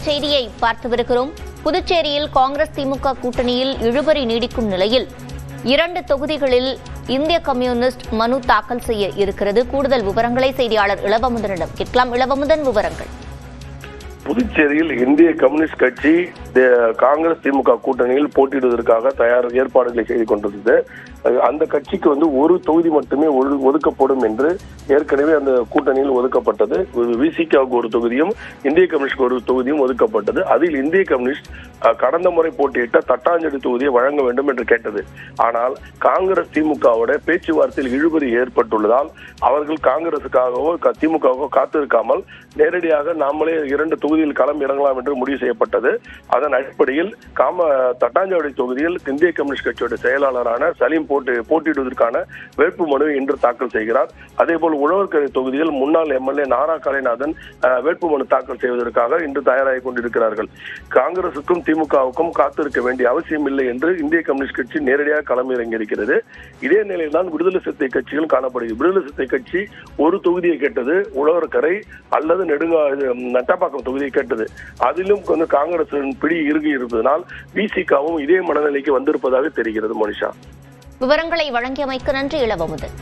செய்தியை பார்த்து வருகிறோம். புதுச்சேரியில் காங்கிரஸ் திமுக கூட்டணியில் இழுபறி நீடிக்கும் நிலையில் 2 தொகுதிகளில் இந்திய கம்யூனிஸ்ட் மனு தாக்கல் செய்ய இருக்கிறது. கூடுதல் விவரங்களை செய்தியாளர் இளவமுதனிடம் கேட்கலாம். இளவமுதன், விவரங்கள். புதுச்சேரியில் இந்திய கம்யூனிஸ்ட் கட்சி காங்கிரஸ் திமுக கூட்டணியில் போட்டியிடுவதற்காக ஏற்பாடுகளை செய்து கொண்டிருந்தது. அந்த கட்சிக்கு ஒரு தொகுதி மட்டுமே ஒதுக்கப்படும் என்று ஏற்கனவே அந்த கூட்டணியில் ஒதுக்கப்பட்டது. விசிகாவுக்கு ஒரு தொகுதியும் இந்திய கம்யூனிஸ்ட் ஒரு தொகுதியும் ஒதுக்கப்பட்டது. அதில் இந்திய கம்யூனிஸ்ட் கடந்த முறை போட்டியிட்ட தட்டாஞ்சேரி தொகுதியை வழங்க வேண்டும் என்று கேட்டது. ஆனால் காங்கிரஸ் திமுகவோட பேச்சுவார்த்தையில் இழுபறி ஏற்பட்டுள்ளதால் அவர்கள் காங்கிரசுக்காகவோ திமுகவோ காத்திருக்காமல் நேரடியாக நாமளே 2 தொகுதியில் களம் இறங்கலாம் என்று முடிவு செய்யப்பட்டது. அதன் அடிப்படையில் தட்டாஞ்சாவடி தொகுதியில் இந்திய கம்யூனிஸ்ட் கட்சியோட செயலாளரான சலீம் போட்டியிடுவதற்கான வேட்பு மனுவை இன்று தாக்கல் செய்கிறார். அதேபோல் உழவர்கரை தொகுதியில் முன்னாள் எம்எல்ஏ நாரா கலைநாதன் வேட்பு மனு தாக்கல் செய்வதற்காக இன்று தயாராகி கொண்டிருக்கிறார்கள். காங்கிரசுக்கும் திமுகவுக்கும் காத்திருக்க வேண்டிய அவசியம் இல்லை என்று இந்திய கம்யூனிஸ்ட் கட்சி நேரடியாக களமிறங்கியிருக்கிறது. இதே நிலையில் தான் விடுதலை சிறுத்தை கட்சிகள் காணப்படுகிறது. விடுதலை சிறுத்தை கட்சி ஒரு தொகுதியை கேட்டது, உழவர்கரை அல்லது நட்டப்பாக்கம் தொகுதியை கேட்டது. அதிலும் காங்கிரசின் பிடி இறுகி இருப்பதனால் விசிகாவும் இதே மனநிலைக்கு வந்திருப்பதாக தெரிகிறது. மோனிஷா, விவரங்களை வழங்கியமைக்கு நன்றி இளவமுதன்.